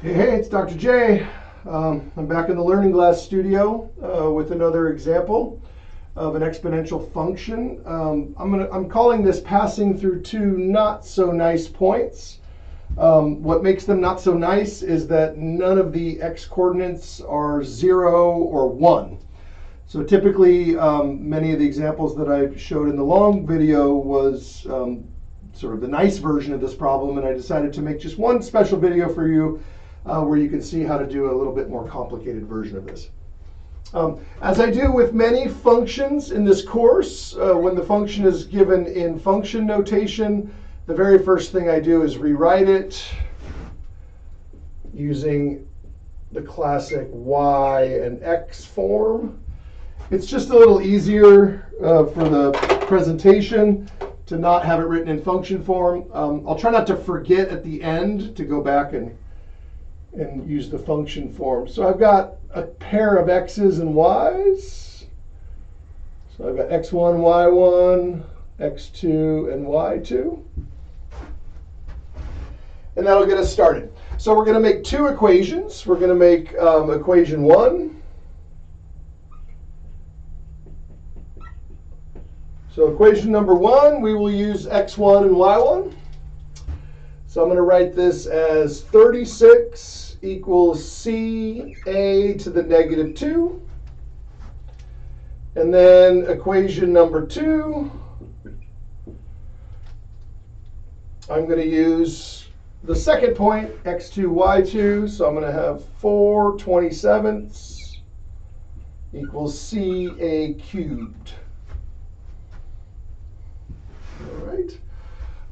Hey, it's Dr. J. I'm back in the Learning Glass studio with another example of an exponential function. I'm calling this passing through two not so nice points. What makes them not so nice is that none of the x coordinates are 0 or 1. So typically, many of the examples that I showed in the long video was sort of the nice version of this problem, and I decided to make just one special video for you where you can see how to do a little bit more complicated version of this. As I do with many functions in this course, when the function is given in function notation, the very first thing I do is rewrite it using the classic y and x form. It's just a little easier for the presentation to not have it written in function form. I'll try not to forget at the end to go back and use the function form. So I've got a pair of x's and y's. So I've got x1, y1, x2, and y2. And that'll get us started. So we're going to make two equations. We're going to make equation 1. So equation number 1, we will use x1 and y1. So I'm going to write this as 36 equals ca to the negative 2. And then equation number 2, I'm going to use the second point, x2, y2. So I'm going to have 4 27ths equals ca cubed. All right.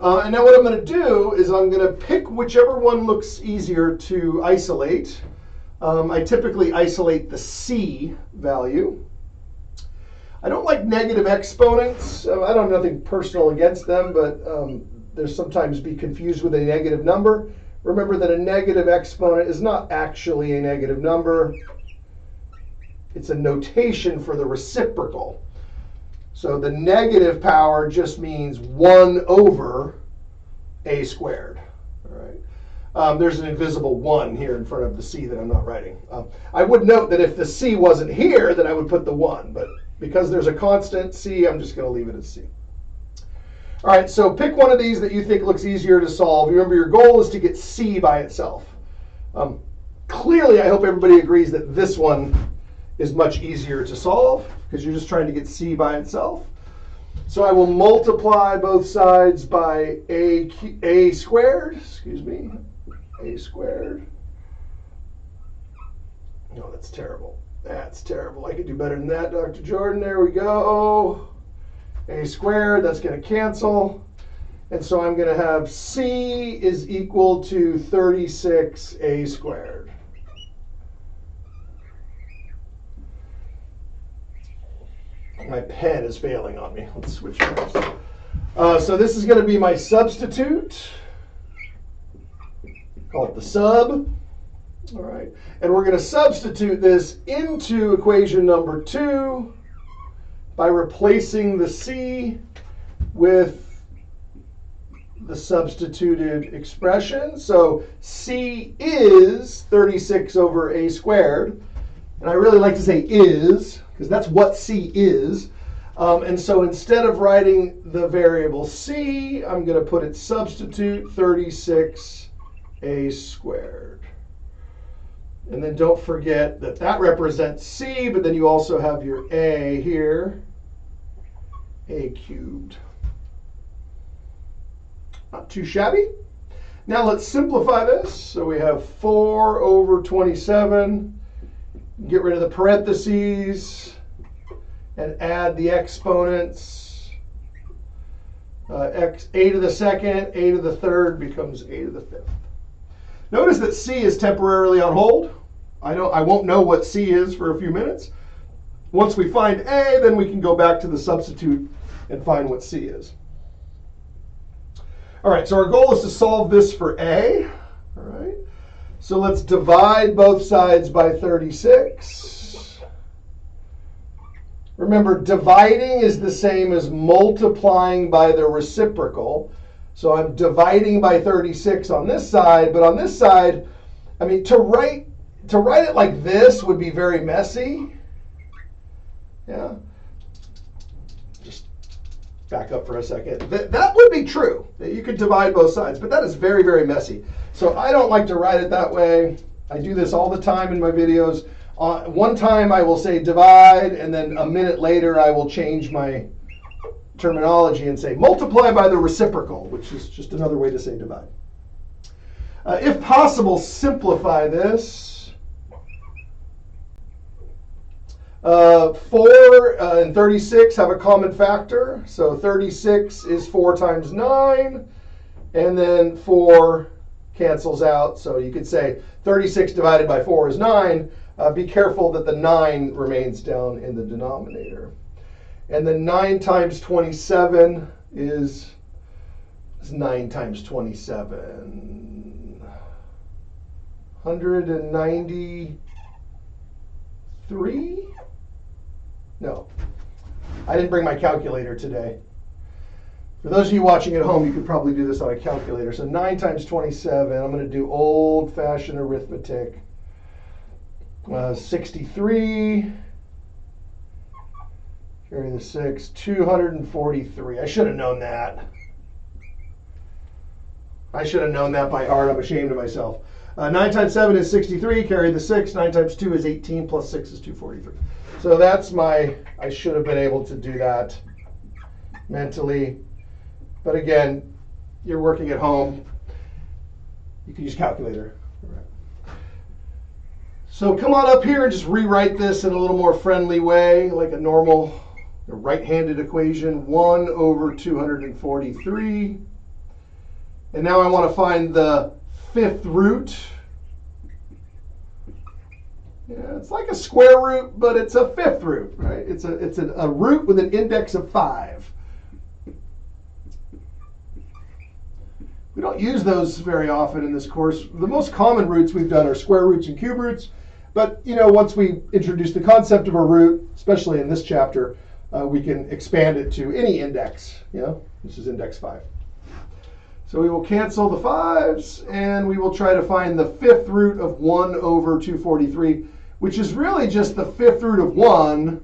And now what I'm going to do is I'm going to pick whichever one looks easier to isolate. I typically isolate the c value. I don't like negative exponents. I don't have nothing personal against them, but they'll sometimes be confused with a negative number. Remember that a negative exponent is not actually a negative number. It's a notation for the reciprocal. So the negative power just means 1 over a squared. All right. There's an invisible 1 here in front of the c that I'm not writing. I would note that if the c wasn't here, then I would put the 1. But because there's a constant c, I'm just going to leave it as c. All right, so pick one of these that you think looks easier to solve. Remember, your goal is to get c by itself. Clearly, I hope everybody agrees that this one is much easier to solve because you're just trying to get c by itself. So I will multiply both sides by a squared, a squared. No, that's terrible. That's terrible. I could do better than that, Dr. Jordan. There we go. A squared, that's going to cancel. And so I'm going to have c is equal to 36a squared. My pen is failing on me. Let's switch pens. So this is going to be my substitute. Call it the sub. All right. And we're going to substitute this into equation number 2 by replacing the c with the substituted expression. So c is 36 over a squared. And I really like to say is, because that's what c is. And so instead of writing the variable c, I'm going to put it substitute 36a squared. And then don't forget that that represents c, but then you also have your a here, a cubed. Not too shabby. Now let's simplify this. So we have 4 over 27. Get rid of the parentheses and add the exponents. A to the second, a to the third becomes a to the fifth. Notice that c is temporarily on hold. I won't know what c is for a few minutes. Once we find a, then we can go back to the substitute and find what c is. All right, so our goal is to solve this for a. All right. So let's divide both sides by 36. Remember, dividing is the same as multiplying by the reciprocal. So I'm dividing by 36 on this side, but on this side, I mean, to write it like this would be very messy. Yeah. Just back up for a second. That would be true. You could divide both sides, but that is very, very messy. So I don't like to write it that way. I do this all the time in my videos. One time I will say divide, and then a minute later I will change my terminology and say multiply by the reciprocal, which is just another way to say divide. If possible, simplify this. 4 and 36 have a common factor. So 36 is 4 times 9, and then 4 cancels out. So you could say 36 divided by 4 is 9. Be careful that the 9 remains down in the denominator. And then 9 times 27 is 9 times 27. 193? No. I didn't bring my calculator today. For those of you watching at home, you could probably do this on a calculator. So 9 times 27, I'm going to do old-fashioned arithmetic. 63, carry the 6, 243. I should have known that. I should have known that by heart. I'm ashamed of myself. 9 times 7 is 63, carry the 6. 9 times 2 is 18, plus 6 is 243. So that's my, I should have been able to do that mentally. But again, you're working at home. You can use calculator. So come on up here and just rewrite this in a little more friendly way, like a normal right-handed equation, 1 over 243. And now I want to find the 5th root. Yeah, it's like a square root, but it's a 5th root, right? It's a root with an index of 5. We don't use those very often in this course. The most common roots we've done are square roots and cube roots. But, you know, once we introduce the concept of a root, especially in this chapter, we can expand it to any index. You know, this is index 5. So we will cancel the 5s, and we will try to find the 5th root of 1 over 243, which is really just the 5th root of 1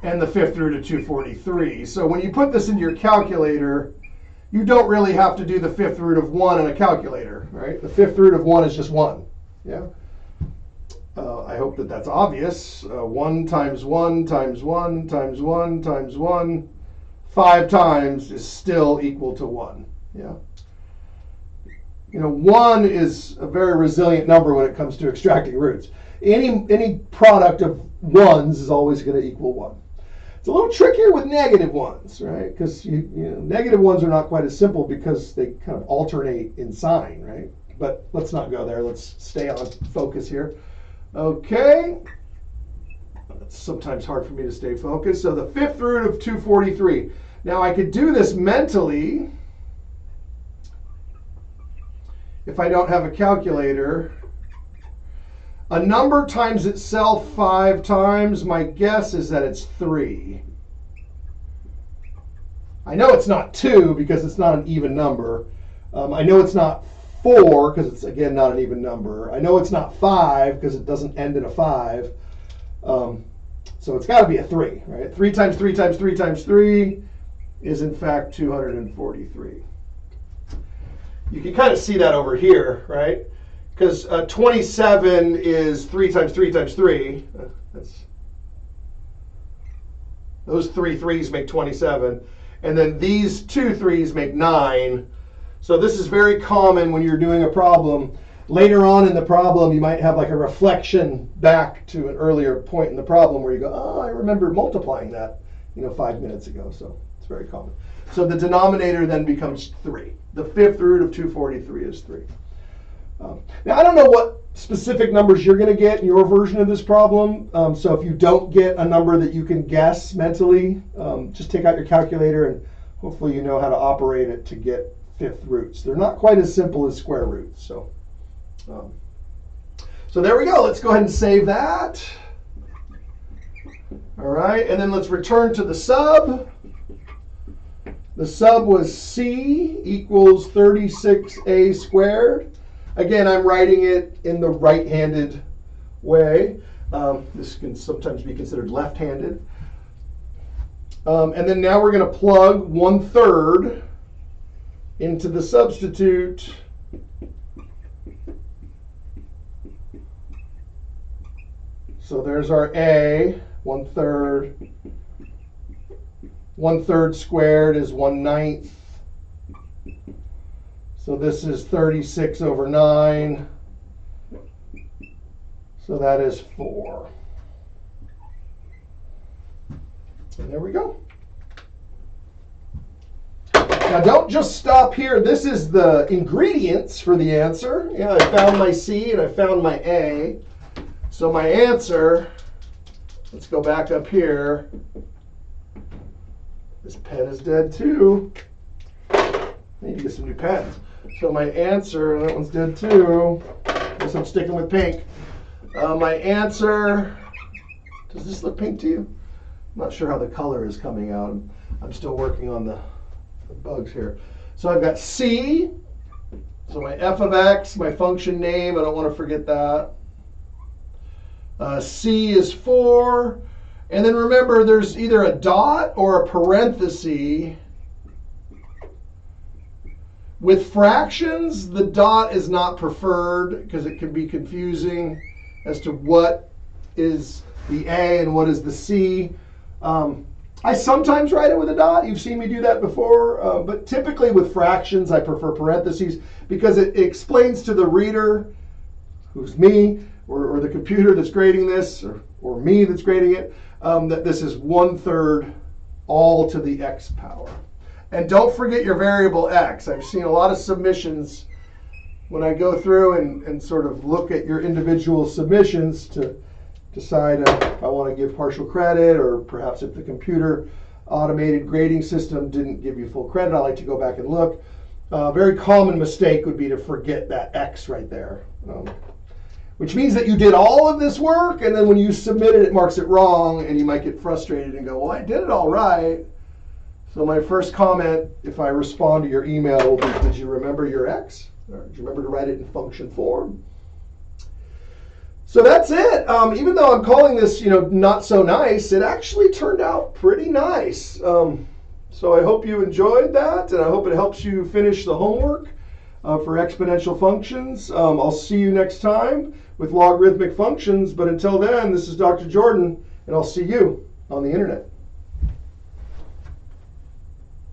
and the 5th root of 243. So when you put this into your calculator, you don't really have to do the 5th root of 1 in a calculator, right? The 5th root of 1 is just 1. Yeah. I hope that that's obvious. 1 times 1 times 1 times 1 times 1, 5 times is still equal to 1. Yeah. You know, 1 is a very resilient number when it comes to extracting roots. Any product of 1s is always going to equal 1. It's a little trickier with negative 1s, right? Because you know, negative 1s are not quite as simple because they kind of alternate in sign, right? But let's not go there. Let's stay on focus here. Okay. It's sometimes hard for me to stay focused. So the 5th root of 243. Now I could do this mentally if I don't have a calculator. A number times itself 5 times, my guess is that it's 3. I know it's not 2 because it's not an even number. I know it's not 4 because it's, again, not an even number. I know it's not 5 because it doesn't end in a 5. So it's got to be a 3, right? 3 times 3 times 3 times 3 is, in fact, 243. You can kind of see that over here, right? Because 27 is 3 times 3 times 3. Those 3 3s make 27. And then these 2 3s make 9. So this is very common when you're doing a problem. Later on in the problem, you might have like a reflection back to an earlier point in the problem where you go, oh, I remember multiplying that, 5 minutes ago. So it's very common. So the denominator then becomes 3. The 5th root of 243 is 3. Now, I don't know what specific numbers you're going to get in your version of this problem. So if you don't get a number that you can guess mentally, just take out your calculator and hopefully you know how to operate it to get 5th roots. They're not quite as simple as square roots. So there we go. Let's go ahead and save that. All right, and then let's return to the sub. The sub was C equals 36a squared. Again, I'm writing it in the right-handed way. This can sometimes be considered left-handed. And then now we're going to plug 1/3 into the substitute. So there's our A, 1/3. 1/3 squared is 1/9. So this is 36/9. So that is 4. And there we go. Now don't just stop here. This is the ingredients for the answer. Yeah, I found my C and I found my A. So my answer, let's go back up here. This pen is dead too. I need to get some new pens. So my answer, that one's dead too. Guess I'm sticking with pink. My answer, does this look pink to you? I'm not sure how the color is coming out. I'm still working on the bugs here. So I've got C. So my f of x, my function name, I don't want to forget that. C is 4. And then remember, there's either a dot or a parenthesis. With fractions, the dot is not preferred because it can be confusing as to what is the A and what is the C. I sometimes write it with a dot. You've seen me do that before. But typically with fractions, I prefer parentheses because it explains to the reader, who's me, or the computer that's grading this, or me that's grading it, that this is 1/3 all to the x power. And don't forget your variable x. I've seen a lot of submissions when I go through and sort of look at your individual submissions to decide if I want to give partial credit, or perhaps if the computer automated grading system didn't give you full credit. I like to go back and look. A very common mistake would be to forget that x right there. Which means that you did all of this work, and then when you submit it, it marks it wrong, and you might get frustrated and go, well, I did it all right. So my first comment, if I respond to your email, will be, did you remember your x? Or did you remember to write it in function form? So that's it. Even though I'm calling this, not so nice, it actually turned out pretty nice. So I hope you enjoyed that, and I hope it helps you finish the homework for exponential functions. I'll see you next time with logarithmic functions, but until then, this is Dr. Jordan, and I'll see you on the internet.